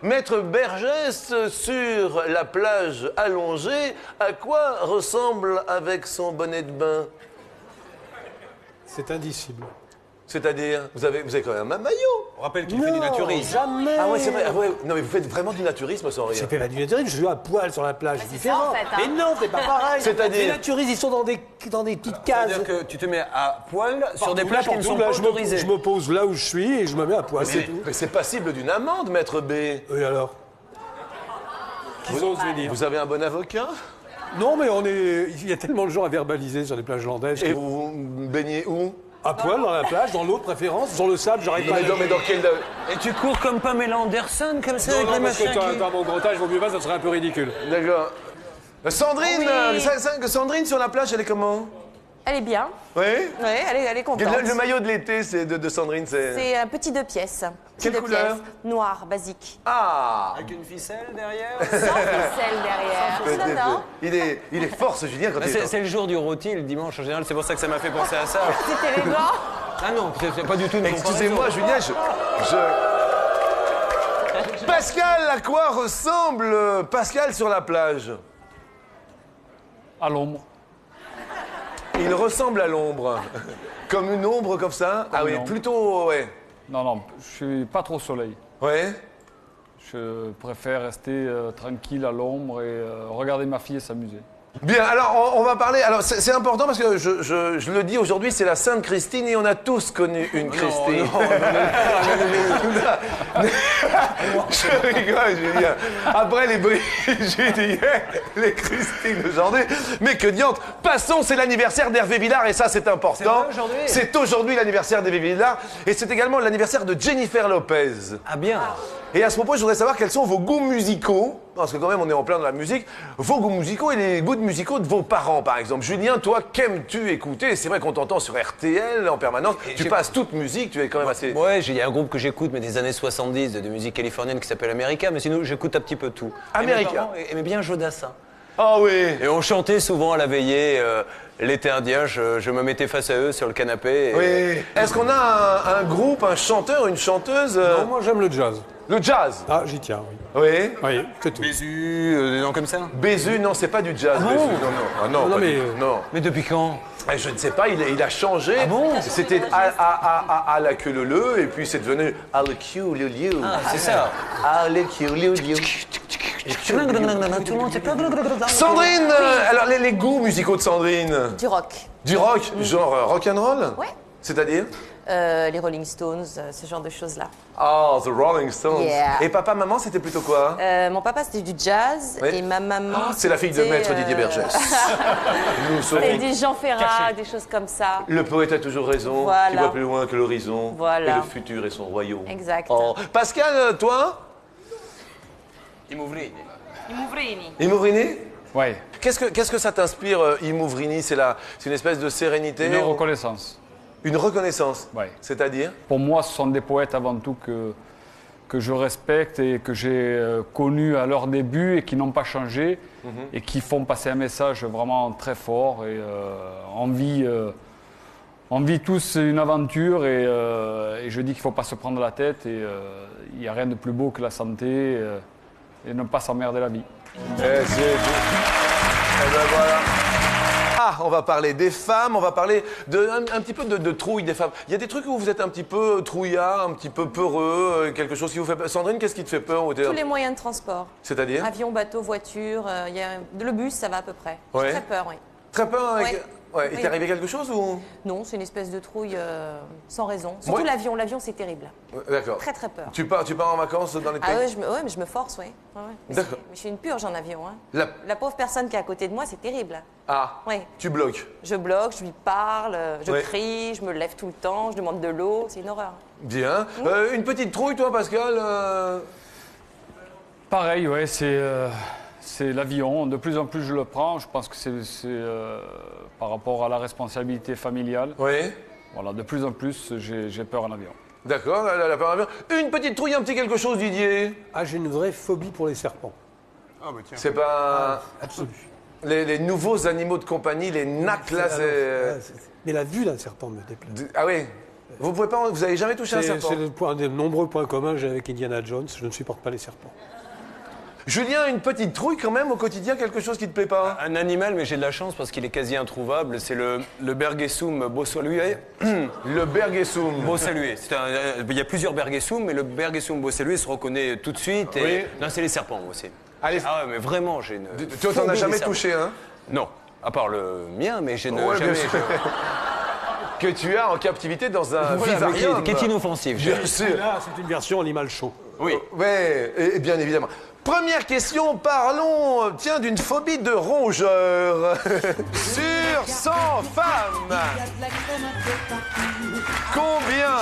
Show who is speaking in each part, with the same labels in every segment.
Speaker 1: Maître Bergès, sur la plage allongée, à quoi ressemble avec son bonnet de bain?
Speaker 2: C'est indicible.
Speaker 1: C'est-à-dire, vous avez quand même un maillot.
Speaker 3: On rappelle qu'il fait du naturisme.
Speaker 2: Jamais.
Speaker 1: Ah ouais, c'est vrai. Ah ouais. Non, mais vous faites vraiment du naturisme sans rien.
Speaker 2: Je fais pas du naturisme, je suis à poil sur la plage, c'est différent.
Speaker 4: ça, en fait, hein.
Speaker 2: Mais non, c'est pas pareil.
Speaker 1: C'est-à-dire
Speaker 2: Les naturistes, ils sont dans des petites cases.
Speaker 3: C'est-à-dire que tu te mets à poil sur des
Speaker 2: Partout,
Speaker 3: plages qui ne sont
Speaker 2: là,
Speaker 3: pas
Speaker 2: je
Speaker 3: autorisées.
Speaker 2: me pose là où je suis et je me mets à poil, c'est tout.
Speaker 1: Mais c'est passible d'une amende, Maître B.
Speaker 2: Et alors? Vous osez dire?
Speaker 1: Vous avez un bon avocat?
Speaker 2: Non, mais il y a tellement de gens à verbaliser sur les plages hollandaises.
Speaker 1: Et vous baignez où?
Speaker 2: À poil dans la plage, dans l'eau de préférence, sur le sable, j'arrive pas à...
Speaker 1: Mais dans quel...
Speaker 3: Et tu cours comme Pamela Anderson, comme ça,
Speaker 2: Non,
Speaker 3: avec
Speaker 2: non,
Speaker 3: les
Speaker 2: parce que
Speaker 3: machins qui...
Speaker 2: dans mon grand âge, vaut mieux pas, ça serait un peu ridicule.
Speaker 1: D'accord. Sandrine, Sandrine sur la plage, elle est comment?
Speaker 4: Elle est bien.
Speaker 1: Oui.
Speaker 4: Oui, elle est contente.
Speaker 1: Le maillot de l'été, c'est de Sandrine, c'est...
Speaker 4: C'est un petit 2 pièces. Petit
Speaker 1: Quelle
Speaker 4: 2
Speaker 1: couleur?
Speaker 4: pièces. Noir, basique.
Speaker 1: Ah.
Speaker 3: Avec une ficelle derrière.
Speaker 4: Sans ficelle derrière. Non, non.
Speaker 1: Il est fort, ce Julien, quand il est...
Speaker 3: C'est le jour du rôti, le dimanche en général, c'est pour ça que ça m'a fait penser à ça.
Speaker 4: C'est élégant.
Speaker 3: Ah non, c'est pas du tout une
Speaker 1: Excusez-moi, Julien, Pascal, à quoi ressemble Pascal sur la plage?
Speaker 5: À l'ombre.
Speaker 1: Il ressemble à l'ombre. Comme une ombre, comme ça? Ah oui,
Speaker 5: une ombre.
Speaker 1: plutôt, ouais.
Speaker 5: Non, je suis pas trop soleil.
Speaker 1: Ouais.
Speaker 5: Je préfère rester tranquille à l'ombre et regarder ma fille s'amuser.
Speaker 1: Bien, alors on va parler. Alors c'est important parce que je le dis aujourd'hui, c'est la Sainte Christine et on a tous connu une Christine. Je rigole, Julien. Après les Brigitte hier, les Christine aujourd'hui. Mais que diante. Passons, c'est l'anniversaire d'Hervé Villard et ça c'est important.
Speaker 3: C'est vrai, aujourd'hui ?
Speaker 1: C'est aujourd'hui l'anniversaire d'Hervé Villard et c'est également l'anniversaire de Jennifer Lopez.
Speaker 3: Ah bien.
Speaker 1: Et à ce propos, je voudrais savoir quels sont vos goûts musicaux, parce que quand même on est en plein dans la musique, vos goûts musicaux et les goûts musicaux de vos parents, par exemple. Julien, toi, qu'aimes-tu écouter? C'est vrai qu'on t'entend sur RTL en permanence, tu passes toute musique, tu es quand même assez...
Speaker 3: Ouais, il y a un groupe que j'écoute, mais des années 70, de musique californienne qui s'appelle America, mais sinon j'écoute un petit peu tout.
Speaker 1: America.
Speaker 3: Et mes parents aimaient bien Jodassin.
Speaker 1: Ah oui.
Speaker 3: Et on chantait souvent à la veillée, l'été indien, je me mettais face à eux sur le canapé. Et...
Speaker 1: Oui. Est-ce qu'on a un groupe, un chanteur, une chanteuse
Speaker 2: Non, moi j'aime le jazz.
Speaker 1: Le jazz?
Speaker 2: Ah, j'y tiens, oui.
Speaker 1: Oui.
Speaker 2: Oui, c'est tout.
Speaker 3: Bézu, des noms comme ça.
Speaker 1: Bézu, non, c'est pas du jazz, Bézu. Non, non. Ah non,
Speaker 2: Non,
Speaker 1: pas
Speaker 2: mais,
Speaker 1: du tout. Non.
Speaker 3: Mais depuis quand?
Speaker 1: Eh, je ne sais pas, il a changé.
Speaker 3: Ah bon?
Speaker 1: C'était à la queue le et puis c'est devenu à la queue le lieu.
Speaker 3: Ah, c'est ça.
Speaker 1: À la queue le lieu.
Speaker 3: Tout le monde, c'est pas...
Speaker 1: Sandrine, alors les goûts musicaux de Sandrine.
Speaker 4: Du rock.
Speaker 1: Du rock, genre rock'n'roll?
Speaker 4: Ouais.
Speaker 1: C'est-à-dire?
Speaker 4: Les Rolling Stones, ce genre de choses-là.
Speaker 1: Oh, The Rolling Stones.
Speaker 4: Yeah.
Speaker 1: Et papa, maman, c'était plutôt quoi?
Speaker 4: Mon papa, c'était du jazz.
Speaker 1: Oui.
Speaker 4: Et ma maman,
Speaker 1: C'est la fille de maître Didier Bergès. Nous
Speaker 4: C'était
Speaker 1: saurons.
Speaker 4: des Jean Ferrat, des choses comme ça.
Speaker 1: Le poète a toujours raison,
Speaker 4: Voilà.
Speaker 1: qui voit plus loin que l'horizon.
Speaker 4: Voilà.
Speaker 1: Et le futur est son royaume.
Speaker 4: Exact.
Speaker 1: Oh. Pascal, toi?
Speaker 3: Imouvrini.
Speaker 1: Imouvrini?
Speaker 5: Ouais,
Speaker 1: Qu'est-ce que ça t'inspire, Imouvrini? C'est une espèce de sérénité?
Speaker 5: une reconnaissance.
Speaker 1: Une reconnaissance?
Speaker 5: Ouais.
Speaker 1: C'est-à-dire?
Speaker 5: Pour moi, ce sont des poètes avant tout que je respecte et que j'ai connus à leur début et qui n'ont pas changé et qui font passer un message vraiment très fort. Et on vit tous une aventure et je dis qu'il ne faut pas se prendre la tête et il n'y a rien de plus beau que la santé et ne pas s'emmerder la vie.
Speaker 1: Eh ben voilà. Ah, on va parler des femmes, on va parler un petit peu de trouille des femmes. Il y a des trucs où vous êtes un petit peu trouillard, un petit peu peureux, quelque chose qui vous fait peur. Sandrine, qu'est-ce qui te fait peur?
Speaker 4: Tous les moyens de transport.
Speaker 1: C'est-à-dire?
Speaker 4: Avion, bateau, voiture. Le bus, ça va à peu près.
Speaker 1: Ouais.
Speaker 4: J'ai très peur, oui.
Speaker 1: Très peur avec...
Speaker 4: Ouais.
Speaker 1: Ouais. Il
Speaker 4: Oui.
Speaker 1: t'est arrivé quelque chose ou...
Speaker 4: Non, c'est une espèce de trouille sans raison. Surtout
Speaker 1: Ouais.
Speaker 4: l'avion. L'avion, c'est terrible.
Speaker 1: D'accord.
Speaker 4: Très, très peur.
Speaker 1: Tu pars en vacances dans les
Speaker 4: Ah
Speaker 1: pays?
Speaker 4: ouais, mais je me force, oui. Ouais, ouais. Mais
Speaker 1: D'accord.
Speaker 4: je suis une purge en avion. Hein.
Speaker 1: La-
Speaker 4: pauvre personne qui est à côté de moi, c'est terrible.
Speaker 1: Ah,
Speaker 4: Ouais.
Speaker 1: tu bloques.
Speaker 4: Je bloque, je lui parle, je
Speaker 1: Ouais.
Speaker 4: crie, je me lève tout le temps, je demande de l'eau. C'est une horreur.
Speaker 1: Bien. Une petite trouille, toi, Pascal
Speaker 5: Pareil, ouais, c'est l'avion. De plus en plus, je le prends. Je pense que c'est par rapport à la responsabilité familiale.
Speaker 1: Oui.
Speaker 5: Voilà, de plus en plus, j'ai peur en avion.
Speaker 1: D'accord, la peur avion. Une petite trouille, un petit quelque chose, Didier.
Speaker 2: Ah, j'ai une vraie phobie pour les serpents.
Speaker 1: C'est pas...
Speaker 2: Absolue.
Speaker 1: Les nouveaux animaux de compagnie, les nacs, là, c'est...
Speaker 2: Mais la vue d'un serpent me déplaît.
Speaker 1: Ah oui. Vous avez jamais touché un serpent?
Speaker 2: C'est un des nombreux points communs que j'ai avec Indiana Jones. Je ne supporte pas les serpents.
Speaker 1: Julien, une petite trouille quand même au quotidien, quelque chose qui te plaît pas?
Speaker 3: Un animal, mais j'ai de la chance parce qu'il est quasi introuvable. C'est le Bergessum bossalué.
Speaker 1: Le bergessum.
Speaker 3: Bossalué. Il y a plusieurs Bergessum, mais le Bergessum bossalué se reconnaît tout de suite. Et...
Speaker 1: Oui.
Speaker 3: Non, c'est les serpents aussi.
Speaker 1: Allez.
Speaker 3: Ah ouais, mais vraiment, j'ai une.
Speaker 1: Toi, t'en as
Speaker 3: phobie
Speaker 1: jamais
Speaker 3: des serpents.
Speaker 1: touché, hein?
Speaker 3: Non, à part le mien, mais j'ai
Speaker 1: Ouais,
Speaker 3: jamais.
Speaker 1: bien sûr. Que tu as en captivité dans un
Speaker 3: Voilà, mais
Speaker 1: vivarium.
Speaker 3: qui est inoffensif.
Speaker 1: Bien sûr.
Speaker 2: Là, c'est une version animal chaud.
Speaker 3: Oui.
Speaker 1: Ouais, et bien évidemment. Première question, parlons, tiens, d'une phobie de rongeur. Sur 100 femmes, combien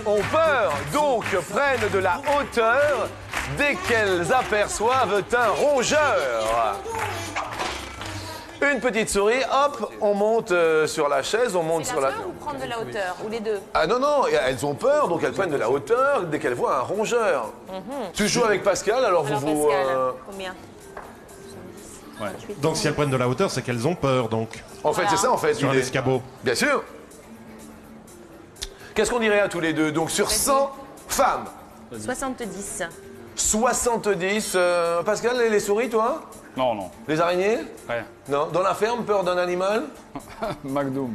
Speaker 1: ont peur, donc prennent de la hauteur dès qu'elles aperçoivent un rongeur? Une petite souris, hop, on monte sur la chaise, on monte
Speaker 4: C'est
Speaker 1: sur
Speaker 4: la
Speaker 1: la...
Speaker 4: peur ou prendre de la hauteur? Ou les deux?
Speaker 1: Ah non, non, elles ont peur, donc elles prennent de la hauteur dès qu'elles voient un rongeur. Tu joues avec Pascal, alors
Speaker 4: Alors
Speaker 1: vous...
Speaker 4: Pascal, combien?
Speaker 6: Donc si elles prennent de la hauteur, c'est qu'elles ont peur, donc.
Speaker 1: En fait,
Speaker 4: Voilà.
Speaker 1: c'est ça, en fait.
Speaker 6: Sur un
Speaker 1: l'idée.
Speaker 6: escabeau.
Speaker 1: Bien sûr. Qu'est-ce qu'on dirait à tous les deux? Donc sur 100 femmes,
Speaker 4: 70.
Speaker 1: 70... Pascal, les souris, toi?
Speaker 5: Non, non,
Speaker 1: Les araignées?
Speaker 5: rien.
Speaker 1: Non. Dans la ferme, peur d'un animal?
Speaker 5: McDoom.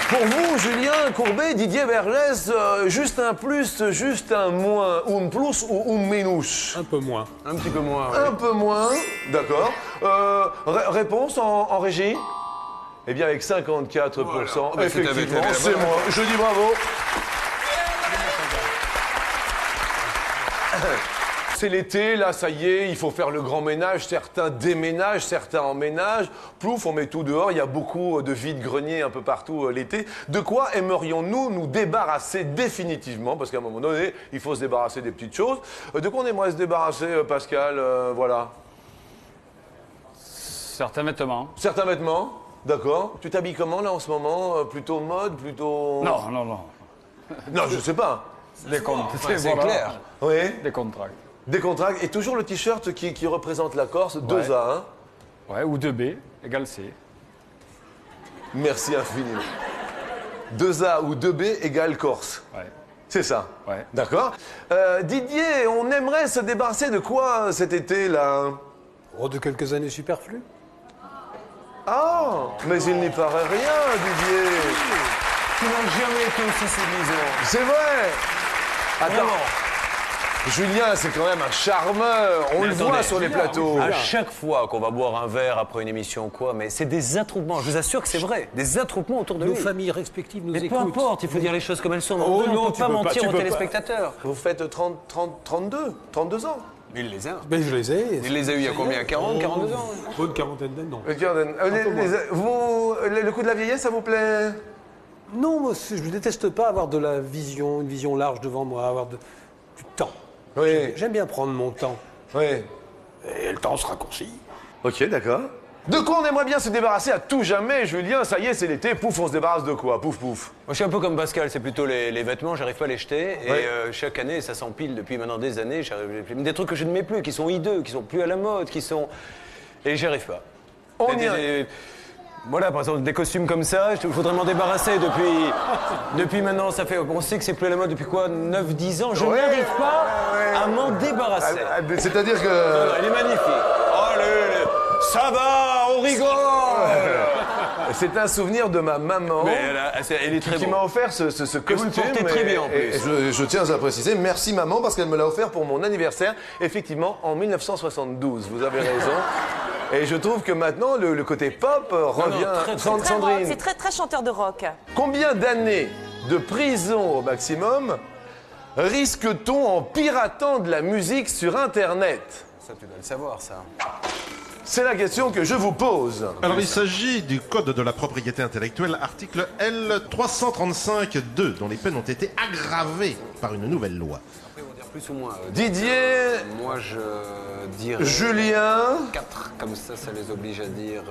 Speaker 1: Pour vous, Julien Courbet, Didier Vergès, juste un plus, juste un moins, un plus ou un minus?
Speaker 2: Un peu moins.
Speaker 3: Un petit peu moins.
Speaker 1: Un peu moins, d'accord. Réponse en régie? Eh bien, avec 54%,
Speaker 3: Voilà.
Speaker 1: effectivement,
Speaker 3: C'était
Speaker 1: c'est moi. Je dis bravo. C'est l'été, là, ça y est, il faut faire le grand ménage. Certains déménagent, certains emménagent. Plouf, on met tout dehors. Il y a beaucoup de vides-greniers un peu partout l'été. De quoi aimerions-nous nous débarrasser définitivement? Parce qu'à un moment donné, il faut se débarrasser des petites choses. De quoi on aimerait se débarrasser, Pascal? Voilà.
Speaker 5: Certains vêtements.
Speaker 1: Certains vêtements, d'accord. Tu t'habilles comment, là, en ce moment? Plutôt mode, plutôt...
Speaker 5: Non, non, non.
Speaker 1: Non, je sais pas.
Speaker 5: Des contrats.
Speaker 3: c'est clair.
Speaker 1: Oui.
Speaker 5: Des contrats.
Speaker 1: Des contracts. Et toujours le t-shirt qui représente la Corse, 2A, hein?
Speaker 5: Ouais, ou 2B, égale C.
Speaker 1: Merci infiniment. 2A ou 2B égale Corse.
Speaker 5: Ouais.
Speaker 1: C'est ça.
Speaker 5: Ouais.
Speaker 1: D'accord. Didier, on aimerait se débarrasser de quoi cet été, là?
Speaker 2: Oh, de quelques années superflues.
Speaker 1: Ah, mais il n'y paraît rien, Didier.
Speaker 3: Tu n'as jamais été aussi séduisant.
Speaker 1: C'est vrai. Attends.
Speaker 3: Vraiment.
Speaker 1: Julien, c'est quand même un charmeur. On
Speaker 3: Mais
Speaker 1: le
Speaker 3: attendez,
Speaker 1: voit sur les plateaux.
Speaker 3: À chaque fois qu'on va boire un verre après une émission ou quoi, mais c'est des attroupements. Je vous assure que c'est vrai. Des attroupements autour de
Speaker 2: Nos
Speaker 3: lui.
Speaker 2: familles respectives nous
Speaker 3: Mais peu
Speaker 2: écoutent.
Speaker 3: importe, il faut dire les choses comme elles sont.
Speaker 2: Oh
Speaker 3: on
Speaker 2: non,
Speaker 3: ne peut
Speaker 2: tu
Speaker 3: pas
Speaker 2: peux pas,
Speaker 3: mentir
Speaker 2: tu
Speaker 3: aux
Speaker 2: peux pas.
Speaker 3: téléspectateurs.
Speaker 1: Vous faites 32 ans.
Speaker 3: Mais il les a.
Speaker 2: Mais je les ai.
Speaker 3: Il les a eu il y a combien? 40, 42 ans?
Speaker 2: Bonne quarantaine d'années, non.
Speaker 1: Le coup de la vieillesse, ça vous plaît?
Speaker 2: Non, moi, je ne déteste pas avoir de la vision, une vision large devant moi, avoir du temps.
Speaker 1: Oui.
Speaker 2: J'aime bien prendre mon temps.
Speaker 1: Oui.
Speaker 2: Et le temps se raccourcit.
Speaker 1: Ok, d'accord. De quoi on aimerait bien se débarrasser à tout jamais, Julien? Ça y est, c'est l'été, pouf, on se débarrasse de quoi? Pouf, pouf.
Speaker 3: Moi, je suis un peu comme Pascal, c'est plutôt les vêtements, j'arrive pas à les jeter. Et
Speaker 1: Ouais.
Speaker 3: chaque année, ça s'empile depuis maintenant des années. Des trucs que je ne mets plus, qui sont hideux, qui sont plus à la mode, qui sont. Et j'y arrive pas.
Speaker 1: On
Speaker 3: Des-
Speaker 1: y
Speaker 3: des- Voilà, par exemple, des costumes comme ça, je voudrais m'en débarrasser depuis maintenant, ça fait. On sait que c'est plus à la mode depuis quoi? 9-10 ans. Je
Speaker 1: Ouais,
Speaker 3: n'arrive pas
Speaker 1: ouais.
Speaker 3: à m'en débarrasser.
Speaker 1: C'est-à-dire que...
Speaker 3: Non, il est magnifique. Allez, ça va, on rigole.
Speaker 1: C'est un souvenir de ma maman
Speaker 3: Mais elle est très
Speaker 1: qui
Speaker 3: bonne.
Speaker 1: m'a offert ce
Speaker 3: Et vous le
Speaker 1: costume.
Speaker 3: portez très bien, en
Speaker 1: et
Speaker 3: plus.
Speaker 1: je tiens à préciser, merci maman, parce qu'elle me l'a offert pour mon anniversaire, effectivement, en 1972. Vous avez raison. Et je trouve que maintenant, le côté pop revient.
Speaker 3: très, très,
Speaker 1: Sand-
Speaker 4: Très rock,
Speaker 1: Sandrine,
Speaker 4: c'est très très chanteur de rock.
Speaker 1: combien d'années de prison au maximum risque-t-on en piratant de la musique sur Internet?
Speaker 3: Ça, tu dois le savoir, ça.
Speaker 1: C'est la question que je vous pose.
Speaker 6: Alors il s'agit du Code de la propriété intellectuelle, article L335-2, dont les peines ont été aggravées par une nouvelle loi.
Speaker 3: Après, ils vont dire plus ou moins.
Speaker 1: Didier,
Speaker 3: Moi, je dirais.
Speaker 1: Julien,
Speaker 3: 4, comme ça les oblige à dire.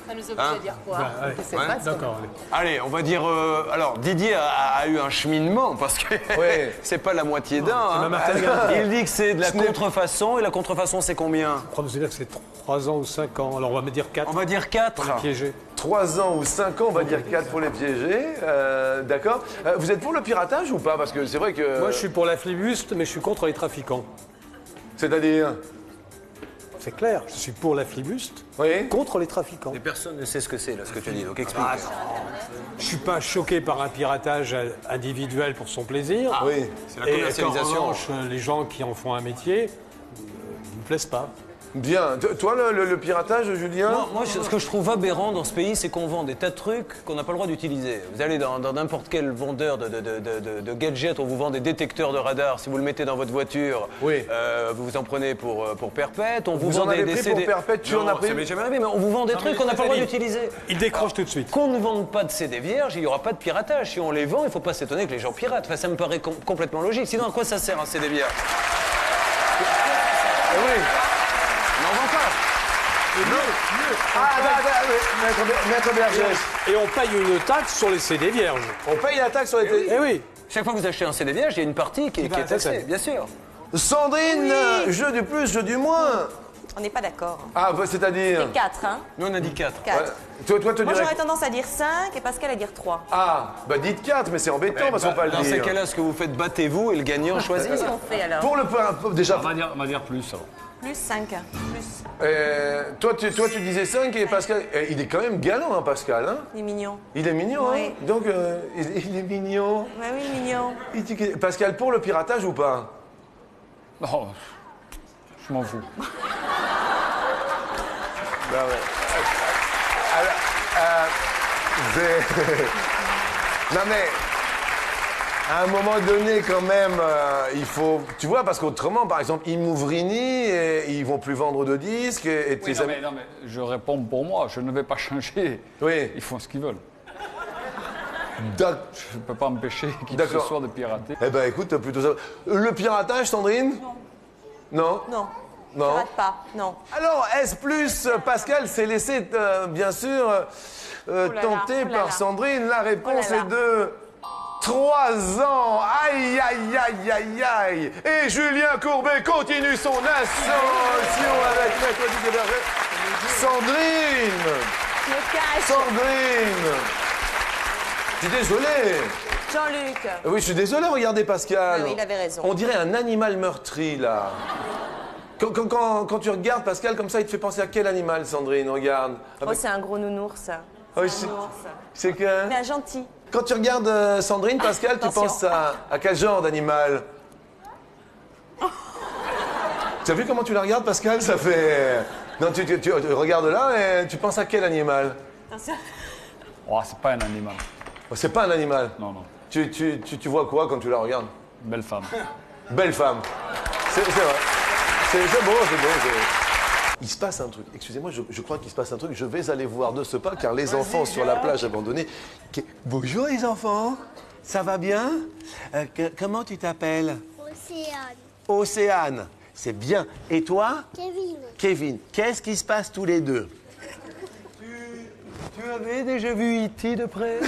Speaker 4: Ça nous oblige
Speaker 3: Hein
Speaker 4: à dire quoi?
Speaker 2: ouais.
Speaker 4: Je sais pas, c'est-
Speaker 2: D'accord. allez.
Speaker 3: Allez, on va dire. Alors, Didier a eu un cheminement parce que
Speaker 1: Ouais.
Speaker 3: c'est pas la moitié d'un. hein.
Speaker 2: ma Martin Garrix.
Speaker 3: Il dit que c'est de la contrefaçon et la contrefaçon, c'est combien?
Speaker 2: Considère que c'est 3 ans ou 5 ans. Alors on va me dire 4.
Speaker 3: On va dire 4.
Speaker 2: Piégé.
Speaker 1: 3 ans ou 5 ans, on va dire 4 pour les piéger. D'accord. Vous êtes pour le piratage ou pas? Parce que c'est vrai que...
Speaker 2: Moi, je suis pour la flibuste, mais je suis contre les trafiquants.
Speaker 1: C'est-à-dire?
Speaker 2: C'est clair, je suis pour la flibuste,
Speaker 1: Oui.
Speaker 2: contre les trafiquants.
Speaker 3: Et personne ne sait ce que c'est, là, ce que tu dis, donc explique.
Speaker 2: Je suis pas choqué par un piratage individuel pour son plaisir.
Speaker 1: Oui.
Speaker 3: C'est la
Speaker 2: Et qu'en
Speaker 3: commercialisation.
Speaker 2: revanche, les gens qui en font un métier ne me plaisent pas.
Speaker 1: Bien. Toi, le piratage, Julien?
Speaker 3: Moi, ce que je trouve aberrant dans ce pays, c'est qu'on vend des tas de trucs qu'on n'a pas le droit d'utiliser. Vous allez dans n'importe quel vendeur de gadgets, on vous vend des détecteurs de radar. Si vous le mettez dans votre voiture,
Speaker 1: Oui.
Speaker 3: vous en prenez pour perpète. On vous,
Speaker 1: Vous
Speaker 3: vend
Speaker 1: en avez
Speaker 3: des
Speaker 1: pris
Speaker 3: CD.
Speaker 1: pour perpète, tu en as pris?
Speaker 3: Ça m'est jamais arrivé, mais on vous vend des trucs qu'on n'a pas le droit d'utiliser.
Speaker 2: Il décroche tout de suite.
Speaker 3: Qu'on ne vende pas de CD vierges, il n'y aura pas de piratage. Si on les vend, il ne faut pas s'étonner que les gens piratent. Enfin, ça me paraît complètement logique. Sinon, à quoi ça sert un CD vierge?
Speaker 1: Oui.
Speaker 3: On n'en vend pas.
Speaker 1: Maître Bergès.
Speaker 2: Et on paye une taxe sur les CD vierges.
Speaker 1: On paye la taxe sur les télé.
Speaker 2: Eh oui.
Speaker 3: Chaque fois que vous achetez un CD vierge, il y a une partie qui est
Speaker 2: va,
Speaker 3: taxée,
Speaker 2: c'est ça.
Speaker 3: bien sûr.
Speaker 1: Sandrine, jeu du plus, jeu du moins.
Speaker 4: On n'est pas d'accord.
Speaker 1: Ah, bah, c'est-à-dire?
Speaker 4: 4, hein?
Speaker 3: Nous, on a dit 4.
Speaker 4: 4.
Speaker 1: Ouais. Toi, te
Speaker 4: Moi,
Speaker 1: dirais...
Speaker 4: j'aurais tendance à dire 5 et Pascal à dire 3.
Speaker 1: Ah, bah dites 4, mais c'est embêtant parce qu'on peut pas le
Speaker 3: Dans ces
Speaker 1: dire.
Speaker 3: cas-là, ce que vous faites, battez-vous et le gagnant choisit.
Speaker 4: Qu'est-ce qu'on fait alors?
Speaker 1: Pour le déjà,
Speaker 5: On va dire plus alors.
Speaker 4: Plus 5. Plus.
Speaker 1: toi, tu disais 5 et Pascal, il est quand même galant, hein, Pascal. Hein,
Speaker 4: Il est mignon.
Speaker 1: il est mignon,
Speaker 4: Oui.
Speaker 1: hein. Donc, il est mignon.
Speaker 4: Bah oui, mignon.
Speaker 1: Pascal, pour le piratage ou pas?
Speaker 5: Non, je m'en fous.
Speaker 1: Bah ouais. Non mais, à un moment donné quand même, il faut... Tu vois, parce qu'autrement, par exemple, Imouvrini, ils vont plus vendre de disques et tes amis...
Speaker 5: Non, mais je réponds pour moi, je ne vais pas changer.
Speaker 1: Oui.
Speaker 5: Ils font ce qu'ils veulent.
Speaker 1: D'ac-
Speaker 5: Je ne peux pas empêcher qui que ce
Speaker 1: D'accord.
Speaker 5: soit de pirater.
Speaker 1: Eh ben écoute, plutôt ça. Le piratage, Sandrine? Non.
Speaker 4: Non.
Speaker 1: Non.
Speaker 4: Je rate pas. Non.
Speaker 1: Alors, S+, Pascal s'est laissé, bien sûr,
Speaker 4: là là,
Speaker 1: tenter
Speaker 4: oh là
Speaker 1: par
Speaker 4: là.
Speaker 1: Sandrine. La réponse
Speaker 4: Oh là là.
Speaker 1: est de 3 ans. Aïe, aïe, aïe, aïe, aïe. Et Julien Courbet continue son ascension avec Maître Didier Berger. Sandrine,
Speaker 4: Je me cache.
Speaker 1: Sandrine. Je suis désolé.
Speaker 4: Jean-Luc.
Speaker 1: Oui, je suis désolé, regardez Pascal.
Speaker 4: Oui, il avait raison.
Speaker 1: On dirait un animal meurtri, là. Quand tu regardes Pascal comme ça, il te fait penser à quel animal, Sandrine? Regarde.
Speaker 4: Oh, c'est un gros nounours.
Speaker 1: Oh,
Speaker 4: C'est
Speaker 1: c'est-
Speaker 4: un nounours.
Speaker 1: C'est que...
Speaker 4: Mais un gentil.
Speaker 1: Quand tu regardes Sandrine, Pascal, tu
Speaker 4: Attention.
Speaker 1: penses à quel genre d'animal? Tu as vu comment tu la regardes, Pascal? Ça fait... Non, tu regardes là et tu penses à quel animal?
Speaker 4: Attention.
Speaker 5: Oh, c'est pas un animal.
Speaker 1: Oh, c'est pas un animal.
Speaker 5: Non, non.
Speaker 1: Tu vois quoi quand tu la regardes?
Speaker 5: Belle femme.
Speaker 1: Belle femme. C'est vrai. C'est beau, c'est beau. Il se passe un truc. Excusez-moi, je crois qu'il se passe un truc. Je vais aller voir de ce pas, car les enfants sur la plage abandonnée... Bonjour les enfants. Ça va bien? Comment tu t'appelles?
Speaker 7: Océane.
Speaker 1: Océane. C'est bien. Et toi?
Speaker 7: Kevin.
Speaker 1: Kevin. Qu'est-ce qui se passe tous les deux?
Speaker 3: Tu avais déjà vu E.T. de près?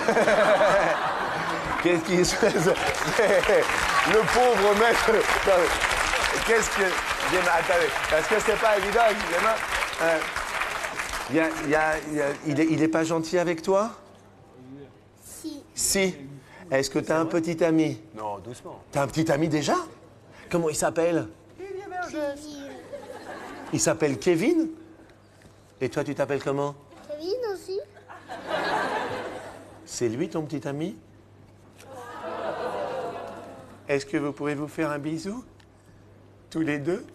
Speaker 1: Qu'est-ce qui se passe? Le pauvre maître... Non, mais qu'est-ce que... Attendez, parce que c'est pas évident, excusez-moi. Il est pas gentil avec toi?
Speaker 7: Si.
Speaker 1: Si. Est-ce que t'as un petit ami?
Speaker 3: Non, doucement.
Speaker 1: T'as un petit ami déjà? Comment il s'appelle?
Speaker 7: Kevin.
Speaker 1: Il s'appelle Kevin? Et toi, tu t'appelles comment?
Speaker 7: Kevin aussi.
Speaker 1: C'est lui ton petit ami? Est-ce que vous pouvez vous faire un bisou? Tous les deux?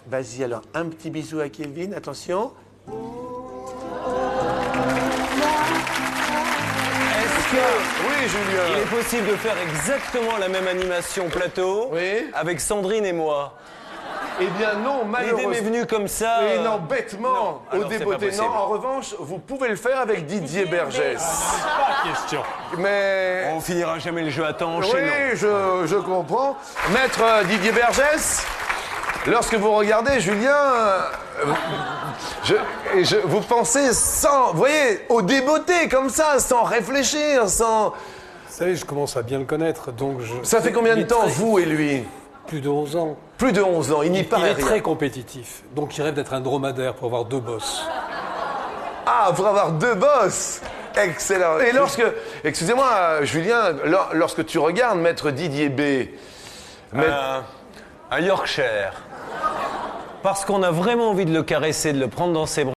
Speaker 1: Vas-y alors, un petit bisou à Kevin, attention.
Speaker 3: Est-ce que
Speaker 1: Oui,
Speaker 3: il
Speaker 1: Julien.
Speaker 3: est possible de faire exactement la même animation plateau
Speaker 1: Oui.
Speaker 3: avec Sandrine et moi?
Speaker 1: Eh bien non,
Speaker 3: L'idée
Speaker 1: malheureusement.
Speaker 3: m'est venue comme ça.
Speaker 1: Oui, non, bêtement,
Speaker 3: non.
Speaker 1: au
Speaker 3: Alors, c'est
Speaker 1: débeauté.
Speaker 3: pas possible.
Speaker 1: Non, en revanche, vous pouvez le faire avec Didier Bergès.
Speaker 2: Pas question.
Speaker 1: Mais...
Speaker 3: On finira jamais le jeu à temps
Speaker 1: Oui,
Speaker 3: chez nous.
Speaker 1: je comprends. Maître Didier Bergès, lorsque vous regardez Julien, vous pensez sans, vous voyez, au débeauté comme ça, sans réfléchir, sans...
Speaker 2: Vous savez, je commence à bien le connaître, donc je...
Speaker 1: Ça fait combien de
Speaker 2: Il est
Speaker 1: temps,
Speaker 2: très-
Speaker 1: vous et lui?
Speaker 2: Plus de 11 ans.
Speaker 1: Plus de 11 ans, il n'y
Speaker 2: Il
Speaker 1: paraît
Speaker 2: est
Speaker 1: rien.
Speaker 2: très compétitif, donc il rêve d'être un dromadaire pour avoir 2 bosses.
Speaker 1: Ah, pour avoir 2 bosses. Excellent. Et excusez-moi, Julien, lorsque tu regardes Maître Didier B,
Speaker 3: Un Yorkshire. Parce qu'on a vraiment envie de le caresser, de le prendre dans ses bras.